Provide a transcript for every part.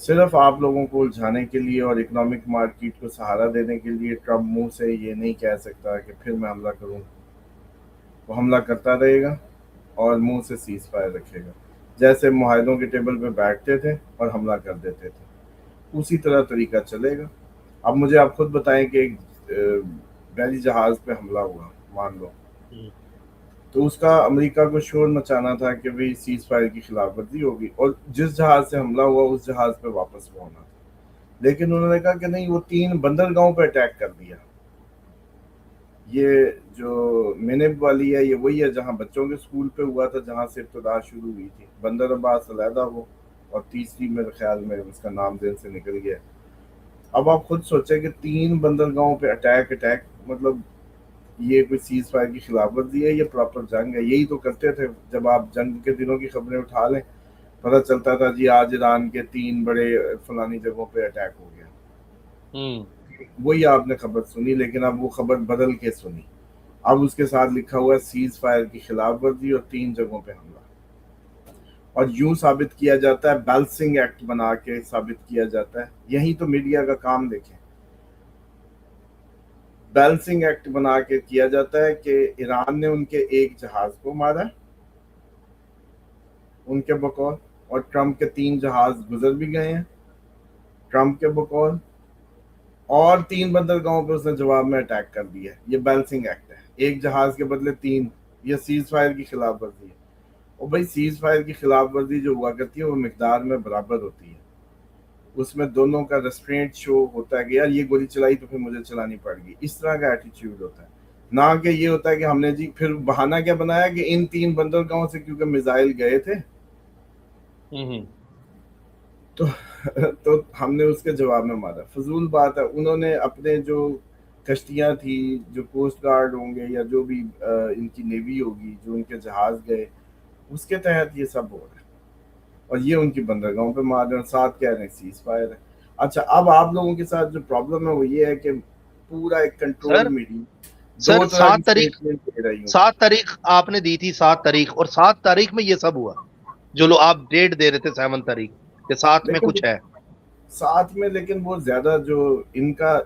صرف آپ لوگوں کو الجھانے کے لیے اور اکنامک مارکیٹ کو سہارا دینے کے لیے ٹرمپ منہ سے یہ نہیں کہہ سکتا کہ پھر میں حملہ کروں. وہ حملہ کرتا رہے گا اور منہ سے سیز فائر رکھے گا. جیسے معاہدوں کے ٹیبل پہ بیٹھتے تھے اور حملہ کر دیتے تھے, اسی طرح طریقہ چلے گا. اب مجھے آپ خود بتائیں کہ ایک بحری جہاز پہ حملہ ہوا مان لو, تو اس کا امریکہ کو شور مچانا تھا کہ بھئی سیز فائر کی خلاف ورزی ہوگی, اور جس جہاز سے حملہ ہوا اس جہاز پہ واپس وہ ہونا تھا. لیکن انہوں نے کہا کہ نہیں, وہ 3 بندرگاہوں پہ اٹیک کر دیا. یہ جو مینب والی ہے یہ وہی ہے جہاں بچوں کے اسکول پہ ہوا تھا, جہاں سے ابتدا شروع ہوئی تھی. بندر عباس علیحدہ وہ, اور تیسری میرے خیال میں اس کا نام ذہن سے نکل گیا. اب آپ خود سوچیں کہ 3 بندرگاہوں پہ اٹیک, مطلب یہ کوئی سیز فائر کی خلاف ورزی ہے, یہ پراپر جنگ ہے. یہی تو کرتے تھے جب آپ جنگ کے دنوں کی خبریں اٹھا لیں, پتہ چلتا تھا جی آج ایران کے 3 بڑے فلانی جگہوں پہ اٹیک ہو گیا. وہی آپ نے خبر سنی, لیکن اب وہ خبر بدل کے سنی. اب اس کے ساتھ لکھا ہوا ہے سیز فائر کی خلاف ورزی اور 3 جگہوں پہ حملہ. اور یوں ثابت کیا جاتا ہے, بیلسنگ ایکٹ بنا کے ثابت کیا جاتا ہے. یہی تو میڈیا کا کام دیکھیں, بیلسنگ ایکٹ بنا کے کیا جاتا ہے کہ ایران نے ان کے ایک جہاز کو مارا ان کے بقول, اور ٹرمپ کے 3 جہاز گزر بھی گئے ہیں ٹرمپ کے بقول, اور 3 بندرگاہوں پہ اس نے جواب میں اٹیک کر دیا. یہ بیلسنگ ایکٹ ہے, ایک جہاز کے بدلے 3. یہ سیز فائر کی خلاف ورزی ہے. اور بھائی سیز فائر کی خلاف ورزی جو ہوا کرتی ہے وہ مقدار میں برابر ہوتی ہے. اس میں دونوں کا ریسٹرینٹ شو ہوتا ہے کہ یار یہ گولی چلائی تو پھر مجھے چلانی پڑ گئی. اس طرح کا ایٹیچیوڈ ہوتا ہے, نہ کہ یہ ہوتا ہے کہ ہم نے جی پھر بہانہ کیا بنایا کہ ان 3 بندرگاہوں سے کیونکہ میزائل گئے تھے تو ہم نے اس کے جواب میں مارا. فضول بات ہے. انہوں نے اپنے جو کشتیاں تھی, جو کوسٹ گارڈ ہوں گے یا جو بھی ان کی نیوی ہوگی, جو ان کے جہاز گئے, اس کے تحت یہ سب ہو رہا ہے. اور یہ ان کی بندرگاہوں پہ مار رہے ہیں, ساتھ کہہ رہے ہیں سیز فائر ہے. اچھا, اب آپ لوگوں کے ساتھ جو پرابلم ہے وہ یہ ہے کہ پورا ایک کنٹرول میڈیا سر 2 طرح کی 7 تاریخ اسٹیٹمنٹ دے رہی ہوں. 7 تاریخ آپ نے دی تھی, 7 تاریخ, اور 7 تاریخ میں یہ سب ہوا جو لوگ آپ ڈیٹ دے رہے تھے 7 تاریخ کہ 7 میں لیکن کچھ ہے. ساتھ میں, لیکن وہ زیادہ جو ان کا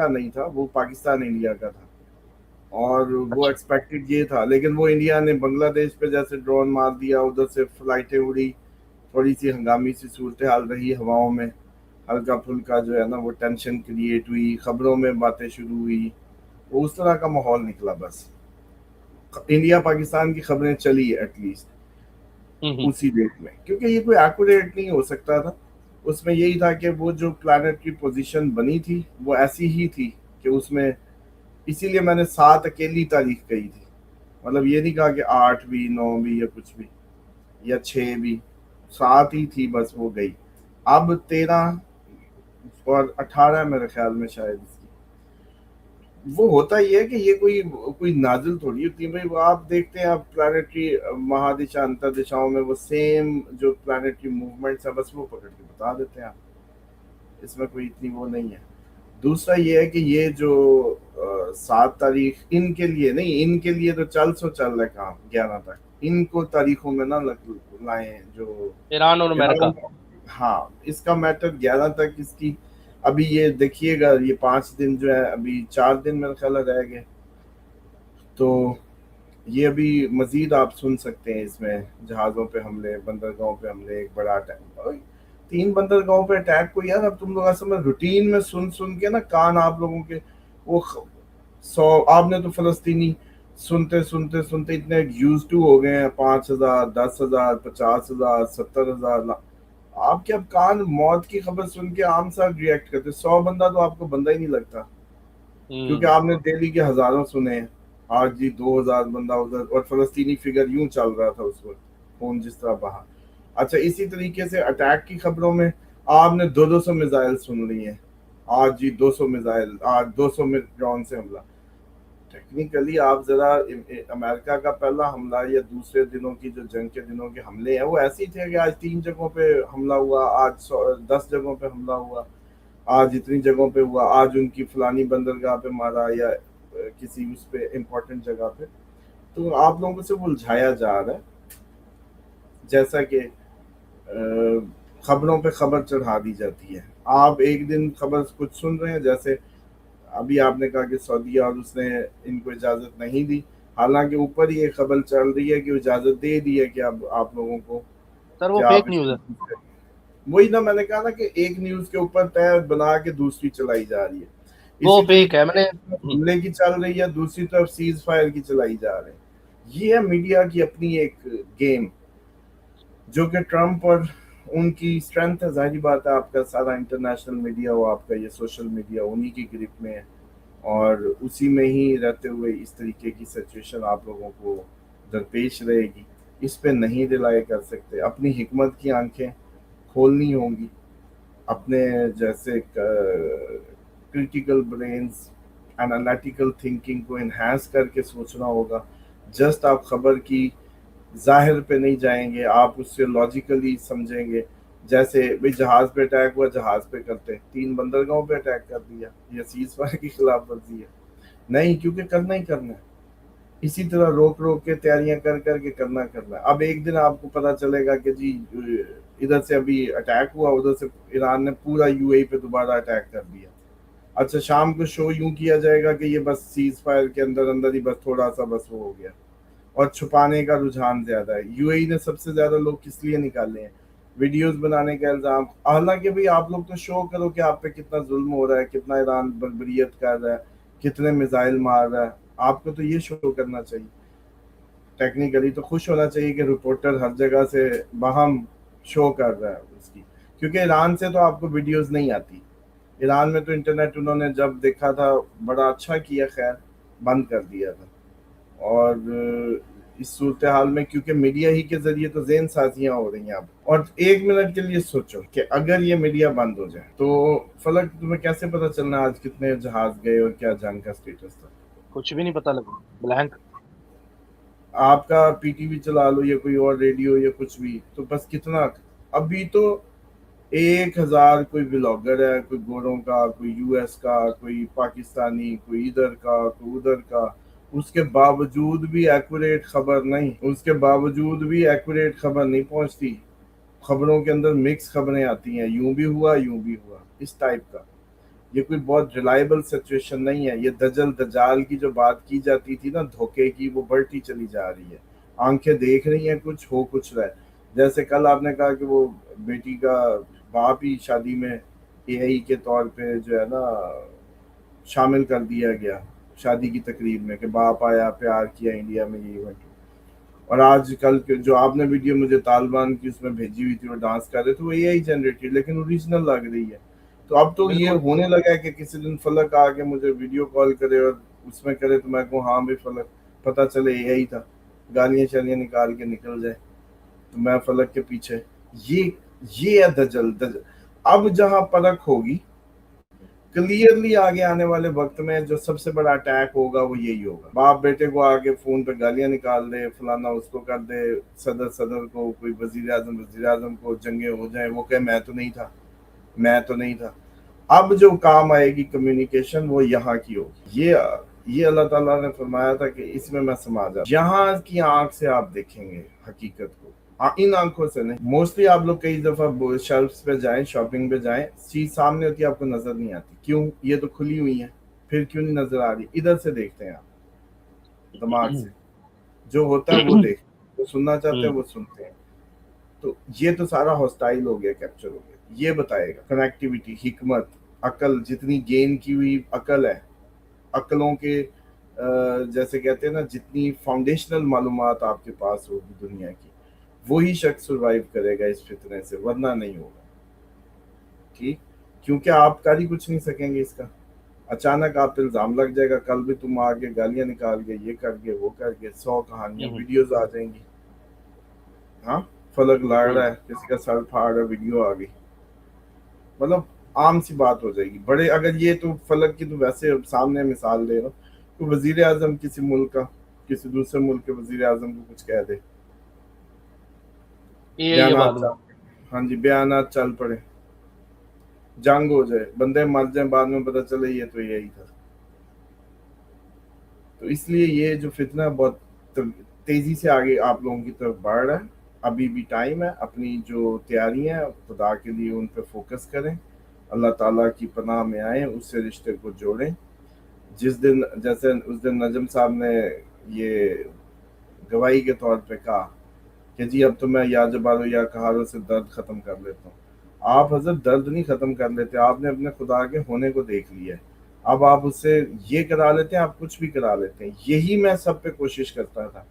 نہیں تھا, وہ پاکستان انڈیا کا تھا, اور وہ اچھا, ایکسپیکٹڈ یہ تھا. لیکن وہ انڈیا نے بنگلہ دیش پہ جیسے ڈرون مار دیا, ادھر سے فلائٹیں اڑی, تھوڑی سی ہنگامی سی صورتحال رہی ہواؤں میں, ہلکا پھلکا جو ہے نا وہ ٹینشن کریٹ ہوئی, خبروں میں باتیں شروع ہوئی, وہ اس طرح کا ماحول نکلا. بس انڈیا پاکستان کی خبریں چلی ایٹ لیسٹ اسی ڈیٹ میں, کیونکہ یہ کوئی ایکوریٹ نہیں ہو سکتا تھا. اس میں یہی تھا کہ وہ جو پلانٹ کی پوزیشن بنی تھی وہ ایسی ہی تھی کہ اس میں, اسی لیے میں نے 7 اکیلی تاریخ کہی تھی. مطلب یہ نہیں کہا کہ 8 بھی 9 بھی یا کچھ بھی یا 6 بھی, 7 ہی تھی بس, وہ گئی. اب 13 اور 18 میرے خیال میں شاید اس کی. وہ ہوتا ہی ہے کہ یہ کوئی نازل تھوڑی ہوتی ہے بھائی. وہ آپ دیکھتے ہیں آپ پلانٹری مہادشا انتر دشاؤں میں وہ سیم جو پلانٹری موومنٹس ہیں بس وہ پکڑ کے بتا دیتے ہیں آپ, اس میں کوئی اتنی وہ نہیں ہے. دوسرا یہ ہے کہ یہ جو 7 تاریخ ان کے لیے نہیں, ان کے لیے تو چل رہا ہے کام 11 تک. ان کو تاریخوں میں نہ لائیں جو ایران اور امریکہ. ہاں, اس کا میٹر 11 تک اس کی. ابھی یہ دیکھیے گا, یہ 5 دن جو ہے, ابھی 4 دن میرے خیال رہ گئے, تو یہ ابھی مزید آپ سن سکتے ہیں اس میں جہازوں پہ حملے, بندرگاہوں پہ حملے, ایک بڑا اٹیک. 3 بندرگاہوں پہ اٹیک کو یار اب تم لوگ اصل میں روٹین میں سن کے نا کان آپ لوگوں کے وہ 100, آپ نے تو فلسطینی سنتے اتنے یوز ٹو ہو گئے ہیں, 5,000 10,000 50,000 70,000. آپ کے اب کان موت کی خبر سن کے عام سا ریئیکٹ کرتے. 100 بندہ تو آپ کو بندہ ہی نہیں لگتا, کیونکہ آپ نے دہلی کے ہزاروں سنے ہیں. آج جی 2,000 بندہ ادھر, اور فلسطینی فگر یوں چل رہا تھا اس وقت, خون جس طرح بہا. اچھا, اسی طریقے سے اٹیک کی خبروں میں آپ نے 200 میزائل سن لی ہیں. آج جی 200 میزائل, آج 200 ڈرون سے حملہ. ٹیکنیکلی آپ ذرا امریکہ کا پہلا حملہ یا دوسرے دنوں کی جو جنگ کے دنوں کے حملے ہیں وہ ایسے ہی تھے کہ آج 3 جگہوں پہ حملہ ہوا, آج 10 جگہوں پہ حملہ ہوا, آج اتنی جگہوں پہ ہوا, آج ان کی فلانی بندرگاہ پہ مارا یا کسی اس پہ امپورٹنٹ جگہ پہ. تو آپ لوگوں سے وہ الجھایا جا رہا ہے, جیسا کہ خبروں پہ خبر چڑھا دی جاتی ہے. آپ ایک دن خبر کچھ سن رہے ہیں، جیسے ابھی آپ نے کہا کہ سعودیہ اور اس نے ان کو اجازت نہیں دی، حالانکہ اوپر یہ خبر چل رہی ہے کہ اجازت دے دی ہے کہ اب آپ لوگوں کو سر کہ وہ آپ فیک اس نیوز ہے. طریقے سے. وہی نا میں نے کہا نا کہ ایک نیوز کے اوپر تہہ بنا کے دوسری چلائی جا رہی ہے. وہ اسی فیک ہے. طریقے میں سے نے ایک طرف حملے کی چل رہی ہے، دوسری طرف سیز فائر کی چلائی جا رہی ہے. یہ ہے میڈیا کی اپنی ایک گیم، جو کہ ٹرمپ اور ان کی اسٹرینتھ ہے. ظاہری بات ہے، آپ کا سارا انٹرنیشنل میڈیا ہو، آپ کا یہ سوشل میڈیا انہی کی گرپ میں ہے، اور اسی میں ہی رہتے ہوئے اس طریقے کی سچویشن آپ لوگوں کو درپیش رہے گی. اس پہ نہیں رلائے کر سکتے. اپنی حکمت کی آنکھیں کھولنی ہوں گی، اپنے جیسے کریٹیکل برینز، انالیٹیکل تھنکنگ کو انہینس کر کے سوچنا ہوگا. جسٹ آپ خبر کی ظاہر پہ نہیں جائیں گے، آپ اس سے لاجیکلی سمجھیں گے. جیسے بھئی جہاز پہ اٹیک ہوا، جہاز پہ کرتے ہیں، 3 بندرگاہوں پہ اٹیک کر دیا، یہ سیز فائر کی خلاف ورزی ہے؟ نہیں، کیونکہ کرنا ہی کرنا ہے. اسی طرح روک روک کے تیاریاں کر کر کے کرنا ہے. اب ایک دن آپ کو پتا چلے گا کہ جی ادھر سے ابھی اٹیک ہوا، ادھر سے ایران نے پورا یو اے پہ دوبارہ اٹیک کر دیا. اچھا، شام کو شو یوں کیا جائے گا کہ یہ بس سیز فائر کے اندر اندر ہی بس تھوڑا سا بس وہ ہو گیا، اور چھپانے کا رجحان زیادہ ہے. یو اے نے سب سے زیادہ لوگ کس لیے نکالے ہیں؟ ویڈیوز بنانے کا الزام. حالانکہ بھئی آپ لوگ تو شو کرو کہ آپ پہ کتنا ظلم ہو رہا ہے، کتنا ایران بربریت کر رہا ہے، کتنے میزائل مار رہا ہے. آپ کو تو یہ شو کرنا چاہیے. ٹیکنیکلی تو خوش ہونا چاہیے کہ رپورٹر ہر جگہ سے باہم شو کر رہا ہے اس کی، کیونکہ ایران سے تو آپ کو ویڈیوز نہیں آتی. ایران میں تو انٹرنیٹ انہوں نے جب دیکھا تھا بڑا اچھا کیا، خیر بند کر دیا تھا. اور اس صورتحال میں کیونکہ میڈیا ہی کے ذریعے تو ذہن سازیاں ہو رہی ہیں اب. اور ایک منٹ کے لیے سوچو کہ اگر یہ میڈیا بند ہو جائے تو فلک تمہیں کیسے پتا چلنا آج کتنے جہاز گئے اور کیا جنگ کا سٹیٹس تھا؟ کچھ بھی نہیں پتا لگا، بلینک. آپ کا پی ٹی وی چلا لو یا کوئی اور ریڈیو یا کچھ بھی، تو بس کتنا ابھی تو 1000 کوئی بلاگر ہے، کوئی گوروں کا، کوئی یو ایس کا، کوئی پاکستانی، کوئی ادھر کا، کوئی ادھر کا. اس کے باوجود بھی ایکوریٹ خبر نہیں، اس کے باوجود بھی ایکوریٹ خبر نہیں پہنچتی. خبروں کے اندر مکس خبریں آتی ہیں، یوں بھی ہوا یوں بھی ہوا، اس ٹائپ کا. یہ کوئی بہت ریلائبل سچویشن نہیں ہے. یہ دجل دجال کی جو بات کی جاتی تھی نا دھوکے کی، وہ بڑھتی چلی جا رہی ہے. آنکھیں دیکھ رہی ہیں کچھ، ہو کچھ رہا ہے. جیسے کل آپ نے کہا کہ وہ بیٹی کا باپ ہی شادی میں اے آئی کے طور پہ جو ہے نا شامل کر دیا گیا شادی کی تقریب میں، کہ باپ آیا، پیار کیا انڈیا میں، یہ ایونٹ. اور آج کل جو آپ نے ویڈیو مجھے طالبان کی اس میں بھیجی ہوئی تھی، وہ ڈانس کر رہے تھے، وہ اے آئی جنریٹڈ لیکن اوریجنل لگ رہی ہے. تو اب تو یہ بالکل. ہونے لگا ہے کہ کسی دن فلک آ کے مجھے ویڈیو کال کرے اور اس میں کرے تو میں کہوں ہاں بھائی فلک، پتہ چلے اے آئی تھا، گالیاں شالیاں نکال کے نکل جائے تو میں فلک کے پیچھے. یہ یہ ہے دجل دجل. اب جہاں پرکھ ہوگی کلیئرلی آگے آنے والے وقت میں جو سب سے بڑا اٹیک ہوگا وہ یہی ہوگا. باپ بیٹے کو آگے فون پہ گالیاں نکال دے، فلانا اس کو کر دے، صدر کو، کوئی وزیر اعظم کو جنگیں ہو جائیں، وہ کہ میں تو نہیں تھا، میں تو نہیں تھا. اب جو کام آئے گی کمیونیکیشن، وہ یہاں کی ہوگی. یہ اللہ تعالیٰ نے فرمایا تھا کہ اس میں سما جاؤں. یہاں کی آنکھ سے آپ دیکھیں گے حقیقت کو، ان آنکھوں سے نہیں. موسٹلی آپ لوگ کئی دفعہ شیلفز پہ جائیں، شاپنگ پہ جائیں، چیز سامنے ہوتی ہے آپ کو نظر نہیں آتی. کیوں؟ یہ تو کھلی ہوئی ہیں. پھر کیوں نہیں نظر آ رہی؟ ادھر سے دیکھتے ہیں آپ، دماغ سے. جو ہوتا ہے وہ دیکھ، جو سننا چاہتے ہیں وہ سنتے ہیں. تو یہ تو سارا ہاسٹائل ہو گیا، کیپچر ہو گیا. یہ بتائے گا کنیکٹیویٹی، حکمت، عقل، جتنی گین کی ہوئی عقل ہے، عقلوں کے جیسے کہتے ہیں نا، جتنی فاؤنڈیشنل معلومات آپ کے پاس ہوگی دنیا کی، وہی شخص سروائیو کرے گا اس فتنے سے، ورنہ نہیں ہوگا. ٹھیک؟ کیونکہ آپ کر ہی کچھ نہیں سکیں گے اس کا. اچانک آپ پہ الزام لگ جائے گا، کل بھی تم آگے گالیاں نکال گئے، یہ کر گئے، وہ کر گئے، 100 کہانیاں ویڈیوز آ جائیں گی. ہاں، فلک لڑ رہا ہے، کسی کا سر پھاڑ رہا ہے، ویڈیو آ گئی. مطلب عام سی بات ہو جائے گی. بڑے اگر یہ تو فلک کی تو ویسے سامنے مثال دے رہا ہوں، تو وزیر اعظم کسی ملک کا کسی دوسرے ملک کے وزیر اعظم کو کچھ کہہ دے، یہ بیانات معلوم. چل، ہاں جی، بیانات چل پڑے، جنگ ہو جائے، بندے مر جائیں، بعد میں پتہ چلے یہ تو یہی تھا. تو اس لیے یہ جو فتنہ بہت تیزی سے آگے آپ لوگوں کی طرف بڑھ رہا ہے. ابھی بھی ٹائم ہے، اپنی جو تیاریاں ہیں خدا کے لیے ان پہ فوکس کریں، اللہ تعالیٰ کی پناہ میں آئیں، اس سے رشتے کو جوڑیں. جس دن جیسے اس دن نجم صاحب نے یہ گواہی کے طور پہ کہا کہ جی اب تو میں یا جبارو یا کہارو سے درد ختم کر لیتا ہوں. آپ حضرت درد نہیں ختم کر لیتے، آپ نے اپنے خدا کے ہونے کو دیکھ لیا ہے. اب آپ اس سے یہ کرا لیتے ہیں، آپ کچھ بھی کرا لیتے ہیں. یہی میں سب پہ کوشش کرتا تھا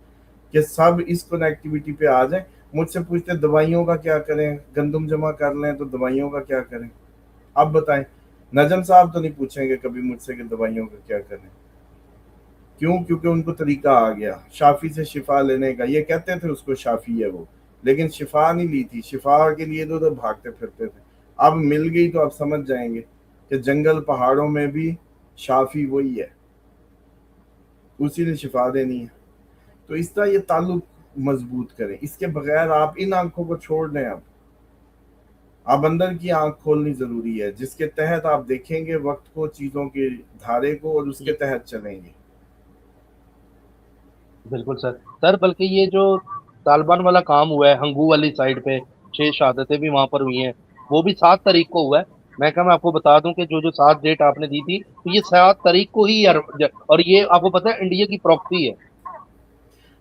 کہ سب اس کنیکٹیویٹی پہ آ جائیں. مجھ سے پوچھتے دوائیوں کا کیا کریں، گندم جمع کر لیں تو دوائیوں کا کیا کریں. اب بتائیں، نجم صاحب تو نہیں پوچھیں گے کبھی مجھ سے کہ دوائیوں کا کیا کریں. کیوں؟ کیونکہ ان کو طریقہ آ گیا شافی سے شفا لینے کا. یہ کہتے تھے اس کو شافی ہے وہ، لیکن شفا نہیں لی تھی، شفا کے لیے تو بھاگتے پھرتے تھے. اب مل گئی تو اب سمجھ جائیں گے کہ جنگل پہاڑوں میں بھی شافی وہی ہے، اسی نے شفا دینی ہے. تو اس طرح یہ تعلق مضبوط کریں. اس کے بغیر آپ ان آنکھوں کو چھوڑ دیں. اب اندر کی آنکھ کھولنی ضروری ہے، جس کے تحت آپ دیکھیں گے وقت کو، چیزوں کے دھارے کو، اور اس کے تحت چلیں گے. بالکل سر بلکہ یہ جو طالبان والا کام ہوا ہے ہنگو والی سائڈ پہ، 6 شہادتیں بھی وہاں پر ہوئی ہیں، وہ بھی 7 تاریخ کو ہوا ہے. میں آپ کو بتا دوں کہ جو 7 ڈیٹ آپ نے دی تھی، تو یہ 7 تاریخ کو ہی اور یہ آپ کو پتا ہے انڈیا کی پراپرٹی ہے.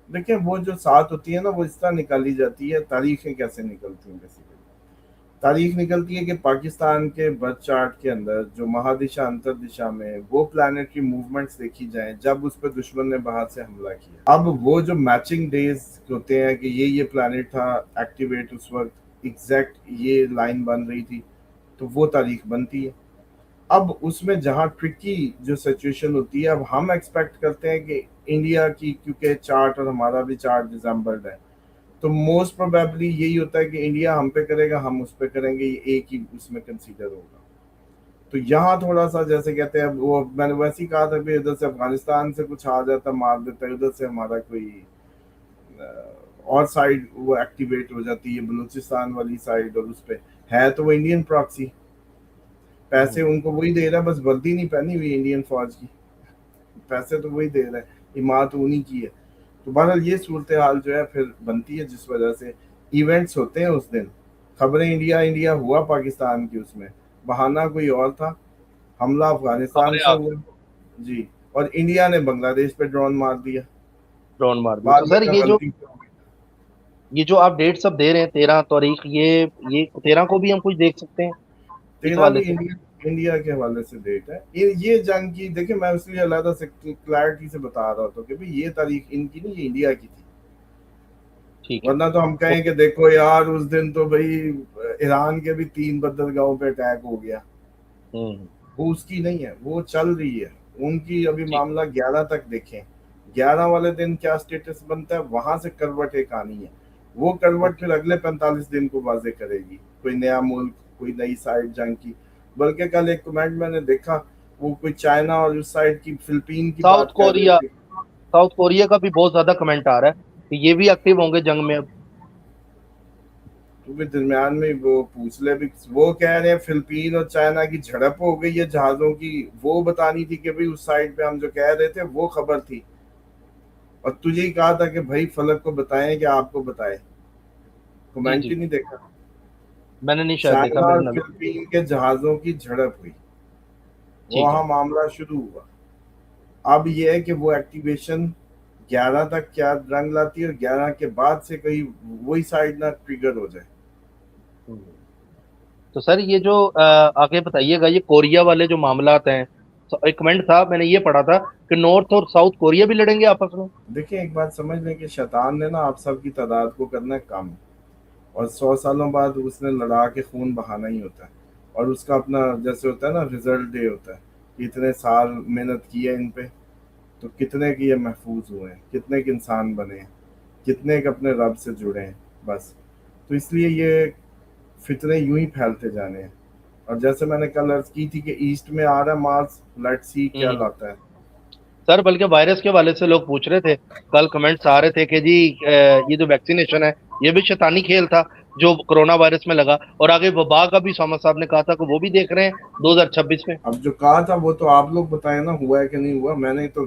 دیکھیں وہ جو ساتھ ہوتی ہے نا، وہ اس طرح نکالی جاتی ہے. تاریخیں کیسے نکلتی ہیں؟ بیسیکلی تاریخ نکلتی ہے کہ پاکستان کے برتھ چارٹ کے اندر جو مہادشا انتر دشا میں وہ پلانٹ کی موومنٹس دیکھی جائیں جب اس پہ دشمن نے باہر سے حملہ کیا. اب وہ جو میچنگ ڈیز ہوتے ہیں کہ یہ پلانٹ تھا ایکٹیویٹ اس وقت، ایگزیکٹ یہ لائن بن رہی تھی، تو وہ تاریخ بنتی ہے. اب اس میں جہاں ٹرکی جو سچویشن ہوتی ہے، اب ہم ایکسپیکٹ کرتے ہیں کہ انڈیا کی، کیونکہ چارٹ اور ہمارا بھی چارٹ دسمبر ہے، تو موسٹ پروبیبلی یہی ہوتا ہے کہ انڈیا ہم پہ کرے گا، ہم اس پہ کریں گے، یہ ایک ہی اس میں کنسیڈر ہوگا. تو یہاں تھوڑا سا جیسے کہتے ہیں، وہ میں نے ویسے ہی کہا تھا کہ ادھر سے افغانستان سے کچھ آ جاتا مار دیتا ہے، ادھر سے ہمارا کوئی اور سائڈ وہ ایکٹیویٹ ہو جاتی ہے، بلوچستان والی سائڈ، اور اس پہ ہے تو وہ انڈین پراکسی. پیسے ان کو وہی دے رہا ہے، بس وردی نہیں پہنی ہوئی انڈین فوج کی، پیسے تو وہی دے رہا ہے، حمایت انہی کی ہے. تو بہرحال یہ صورتحال جو ہے پھر بنتی ہے، جس وجہ سے ایونٹس ہوتے ہیں. اس دن خبریں انڈیا ہوا پاکستان کی، اس میں بہانہ کوئی اور تھا، حملہ افغانستان خبریں سے آ ہوا جی، اور انڈیا نے بنگلہ دیش پہ ڈرون مار دیا. ڈرون مار دی. بعد تو میں سر کہا غلطی سے ہو گئی. یہ جو آپ ڈیٹ سب دے رہے ہیں 13 تاریخ، یہ 13 کو بھی ہم کچھ دیکھ سکتے ہیں اس 13 حوالے بھی سے؟ انڈیا کے حوالے سے ڈیٹ ہے. یہ جنگ کی دیکھیں، میں اس لیے علیحدہ سے کلیئرٹی سے بتا رہا تھا کہ بھئی یہ تاریخ ان کی نہیں، یہ انڈیا کی تھی. ٹھیک ہے. ورنہ تو ہم کہیں کہ دیکھو یار اس دن تو بھئی ایران کے بھی 3 بندرگاہوں پہ اٹیک ہو گیا. ہوں وہ اس کی نہیں ہے، وہ چل رہی ہے. ان کی ابھی ٹھیک. معاملہ 11 تک دیکھیں. 11 والے دن کیا سٹیٹس بنتا ہے، وہاں سے کروٹ ایک آنی ہے. وہ کروٹ اوکے. پھر اگلے 45 دن کو واضح کرے گی، کوئی نیا ملک، کوئی نئی سائڈ جنگ کی. بلکہ کل ایک کمنٹ میں نے دیکھا، وہ کوئی چائنا اور اس سائڈ کی فلپین کی ساؤتھ بات کر رہے کوریا تھے. ساؤتھ کوریا کا بھی بہت زیادہ کمنٹ آ رہا ہے کہ یہ بھی ایکٹیو ہوں گے جنگ میں اب. تو بھی درمیان میں وہ پوچھ لے بھی، وہ کہہ رہے ہیں فلپین اور چائنا کی جھڑپ ہو گئی ہے جہازوں کی. وہ بتانی تھی کہ بھئی اس سائڈ پہ ہم جو کہہ رہے تھے وہ خبر تھی، اور تجھے ہی کہا تھا کہ بھائی فلک کو بتائیں کہ آپ کو بتائے. جی کمنٹ جی، ہی نہیں دیکھا. میں نے نہیں شاید دیکھا، چائنا میرے اور نظر. فلپین کے جہازوں کی جھڑپ ہوئی، ٹھیک ہے. وہاں معاملہ شروع ہوا. اب یہ ہے کہ وہ ایکٹیویشن 11 تک کیا رنگ لاتی ہے، اور 11 کے بعد سے کہیں وہی سائڈ نہ ٹریگر ہو جائے. ہوں. تو سر یہ جو آگے بتائیے گا، یہ کوریا والے جو معاملات ہیں، ایک کمنٹ تھا میں نے یہ پڑھا تھا کہ نارتھ اور ساؤتھ کوریا بھی لڑیں گے آپس میں. دیکھیں ایک بات سمجھ لیں کہ شیطان نے نا آپ سب کی تعداد کو کرنا ہے کم، اور 100 سالوں بعد اس نے لڑا کے خون بہانا ہی ہوتا ہے. اور اس کا اپنا جیسے ہوتا ہے نا ریزلٹ ڈے ہوتا ہے کہ اتنے سال محنت کی ہے ان پہ، تو کتنے کے یہ محفوظ ہوئے ہیں، کتنے کے انسان بنے ہیں، کتنے کے اپنے رب سے جڑے ہیں. بس تو اس لیے یہ فتنے یوں ہی پھیلتے جانے ہیں. اور جیسے میں نے کل عرض کی تھی کہ ایسٹ میں آ رہا ہے مارس، لیٹ سی کیا ہوں. لاتا ہے. سر بلکہ وائرس کے حوالے سے لوگ پوچھ رہے تھے، کل کمنٹس آ رہے تھے کہ جی یہ جو ویکسینیشن ہے یہ بھی شیطانی کھیل تھا جو کرونا وائرس میں لگا، اور آگے وبا کا بھی سامد صاحب نے کہا تھا کہ وہ بھی دیکھ رہے ہیں 2026 میں. اب جو کہا تھا وہ تو آپ لوگ بتائیں نا، ہوا ہے کہ نہیں ہوا. میں نے تو